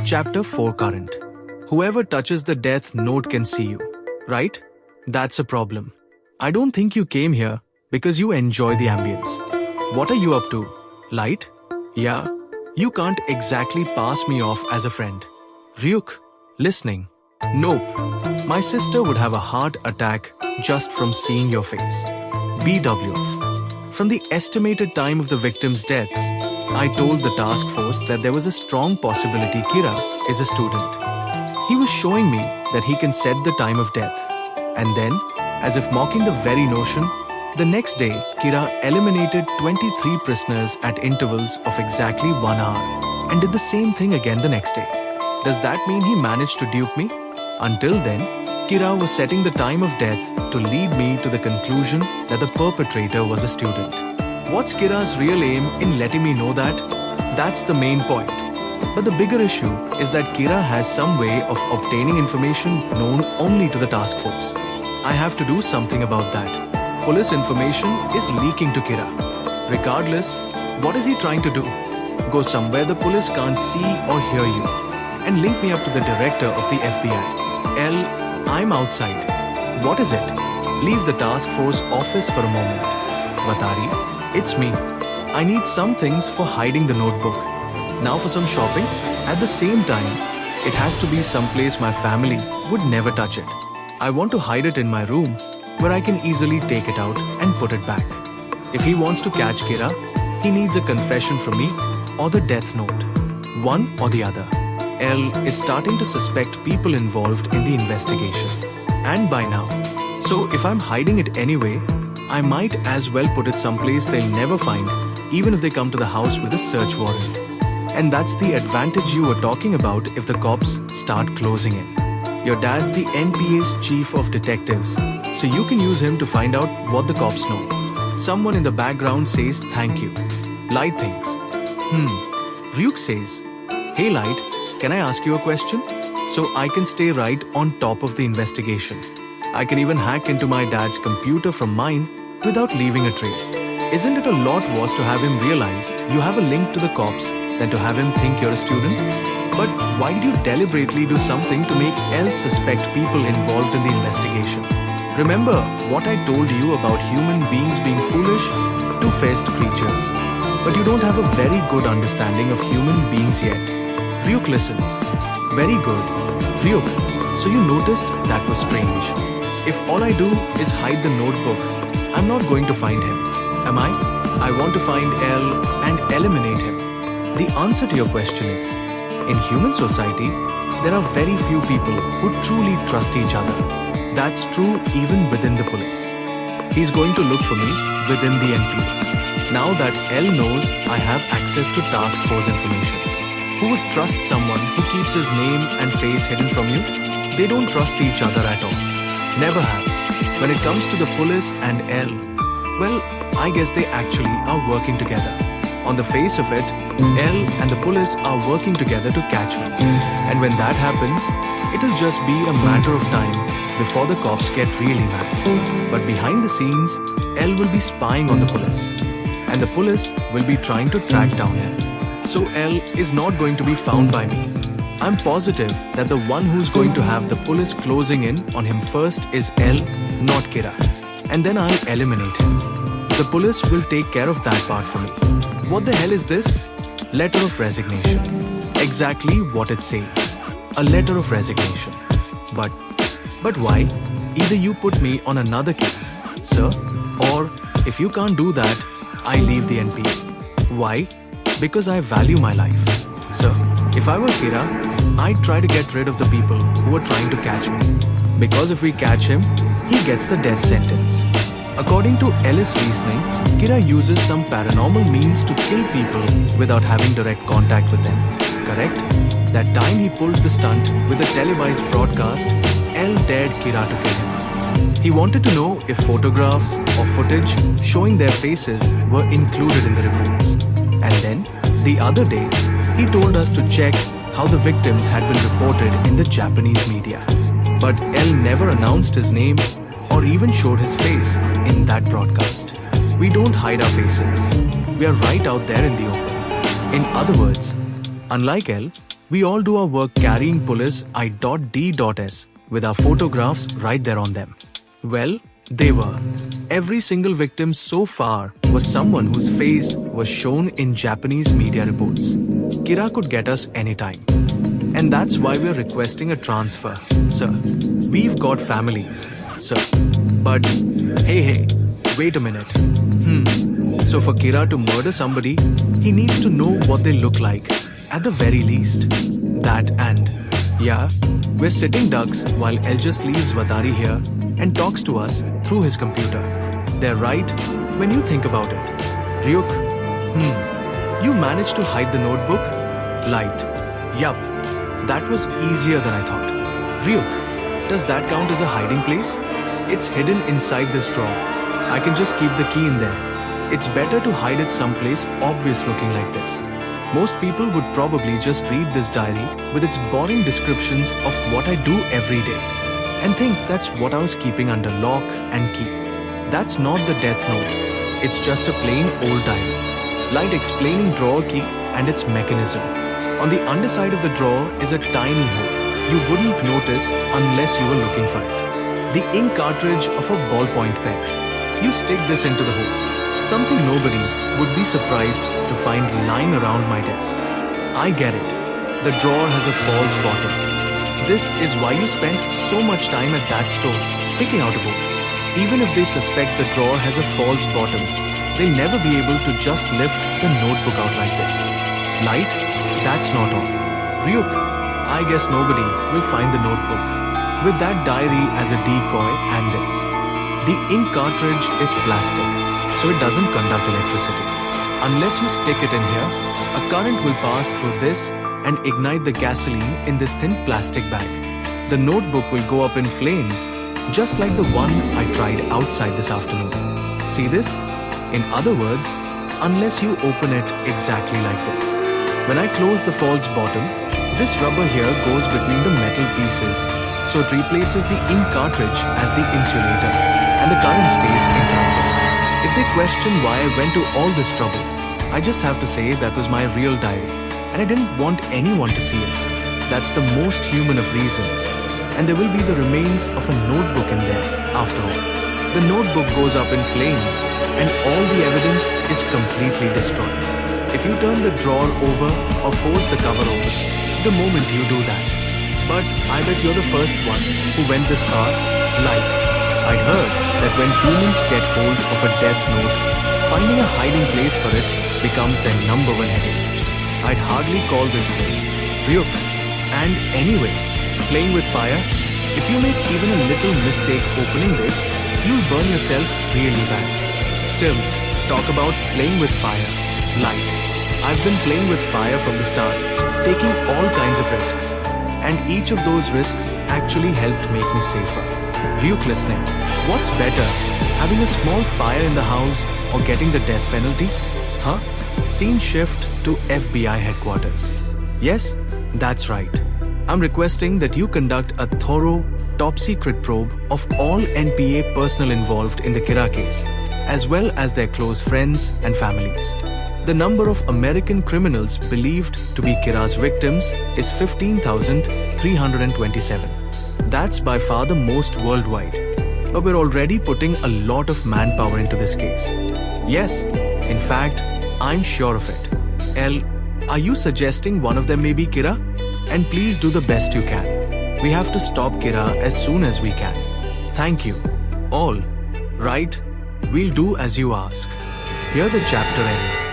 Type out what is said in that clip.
Chapter 4 Current. Whoever touches the death note can see you, right? That's a problem. I don't think you came here because you enjoy the ambience. What are you up to? Light? Yeah, you can't exactly pass me off as a friend. Ryuk, listening. Nope. My sister would have a heart attack just from seeing your face. BWF. From the estimated time of the victim's deaths, I told the task force that there was a strong possibility Kira is a student. He was showing me that he can set the time of death. And then, as if mocking the very notion, the next day, Kira eliminated 23 prisoners at intervals of exactly 1 hour and did the same thing again the next day. Does that mean he managed to dupe me? Until then, Kira was setting the time of death to lead me to the conclusion that the perpetrator was a student. What's Kira's real aim in letting me know that? That's the main point. But the bigger issue is that Kira has some way of obtaining information known only to the task force. I have to do something about that. Police information is leaking to Kira. Regardless, what is he trying to do? Go somewhere the police can't see or hear you and link me up to the director of the FBI. I'm outside. What is it? Leave the task force office for a moment. Vatari, it's me. I need some things for hiding the notebook. Now for some shopping. At the same time, it has to be someplace my family would never touch it. I want to hide it in my room where I can easily take it out and put it back. If he wants to catch Kira, he needs a confession from me or the death note. One or the other. L is starting to suspect people involved in the investigation. And by now. So if I'm hiding it anyway, I might as well put it someplace they'll never find, even if they come to the house with a search warrant. And that's the advantage you were talking about if the cops start closing in. Your dad's the NPA's chief of detectives, so you can use him to find out what the cops know. Someone in the background says thank you. Light thinks. Ryuk says, hey Light, can I ask you a question? So I can stay right on top of the investigation. I can even hack into my dad's computer from mine without leaving a trail. Isn't it a lot worse to have him realize you have a link to the cops than to have him think you're a student? But why did you deliberately do something to make L suspect people involved in the investigation? Remember what I told you about human beings being foolish, two-faced creatures. But you don't have a very good understanding of human beings yet. Ryuk listens. Very good. Ryuk, so you noticed that was strange. If all I do is hide the notebook, I'm not going to find him. Am I? I want to find L and eliminate him. The answer to your question is, in human society, there are very few people who truly trust each other. That's true even within the police. He's going to look for me within the NPA. Now that L knows I have access to task force information. Who would trust someone who keeps his name and face hidden from you? They don't trust each other at all. Never have. When it comes to the police and L, well, I guess they actually are working together. On the face of it, L and the police are working together to catch me. And when that happens, it'll just be a matter of time before the cops get really mad. But behind the scenes, L will be spying on the police. And the police will be trying to track down L. So L is not going to be found by me. I'm positive that the one who's going to have the police closing in on him first is L, not Kira. And then I'll eliminate him. The police will take care of that part for me. What the hell is this? Letter of resignation. Exactly what it says. A letter of resignation. But why? Either you put me on another case, sir, or if you can't do that, I leave the NPA. Why? Because I value my life. Sir, if I were Kira, I'd try to get rid of the people who are trying to catch me. Because if we catch him, he gets the death sentence. According to Ellis' reasoning, Kira uses some paranormal means to kill people without having direct contact with them. Correct? That time he pulled the stunt with a televised broadcast, L dared Kira to kill him. He wanted to know if photographs or footage showing their faces were included in the reports. And then, the other day, he told us to check how the victims had been reported in the Japanese media. But L never announced his name or even showed his face in that broadcast. We don't hide our faces. We are right out there in the open. In other words, unlike L, we all do our work carrying police I.D.S with our photographs right there on them. Well, they were. Every single victim so far was someone whose face was shown in Japanese media reports. Kira could get us anytime. And that's why we're requesting a transfer, sir. We've got families, sir. But, hey, wait a minute. So for Kira to murder somebody, he needs to know what they look like, at the very least. That and, yeah, we're sitting ducks while El just leaves Vadari here and talks to us through his computer. They're right when you think about it. Ryuk, you managed to hide the notebook? Light. Yup, that was easier than I thought. Ryuk, does that count as a hiding place? It's hidden inside this drawer. I can just keep the key in there. It's better to hide it someplace obvious looking like this. Most people would probably just read this diary with its boring descriptions of what I do every day and think that's what I was keeping under lock and key. That's not the death note. It's just a plain old diary. Light explaining drawer key and its mechanism. On the underside of the drawer is a tiny hole. You wouldn't notice unless you were looking for it. The ink cartridge of a ballpoint pen. You stick this into the hole. Something nobody would be surprised to find lying around my desk. I get it. The drawer has a false bottom. This is why you spent so much time at that store, picking out a book. Even if they suspect the drawer has a false bottom, they'll never be able to just lift the notebook out like this. Light, that's not all. Ryuk, I guess nobody will find the notebook. With that diary as a decoy and this. The ink cartridge is plastic, so it doesn't conduct electricity. Unless you stick it in here, a current will pass through this and ignite the gasoline in this thin plastic bag. The notebook will go up in flames, just like the one I tried outside this afternoon. See this? In other words, unless you open it exactly like this. When I close the false bottom, this rubber here goes between the metal pieces, so it replaces the ink cartridge as the insulator, and the current stays interrupted. If they question why I went to all this trouble, I just have to say that was my real diary, and I didn't want anyone to see it. That's the most human of reasons. And there will be the remains of a notebook in there, after all. The notebook goes up in flames, and all the evidence is completely destroyed. If you turn the drawer over or force the cover open, the moment you do that. But I bet you're the first one who went this far. Light. I'd heard that when humans get hold of a death note, finding a hiding place for it becomes their number one headache. I'd hardly call this play. Ryuk. And anyway, playing with fire, if you make even a little mistake opening this, you'll burn yourself really bad. Still, talk about playing with fire. Light. I've been playing with fire from the start, taking all kinds of risks. And each of those risks actually helped make me safer. Ryuk listening, what's better, having a small fire in the house or getting the death penalty? Huh? Scene shift to FBI headquarters. Yes, that's right. I'm requesting that you conduct a thorough, top-secret probe of all NPA personnel involved in the Kira case, as well as their close friends and families. The number of American criminals believed to be Kira's victims is 15,327. That's by far the most worldwide. But we're already putting a lot of manpower into this case. Yes, in fact, I'm sure of it. L, are you suggesting one of them may be Kira? And please do the best you can. We have to stop Kira as soon as we can. Thank you. All. Right? We'll do as you ask. Here the chapter ends.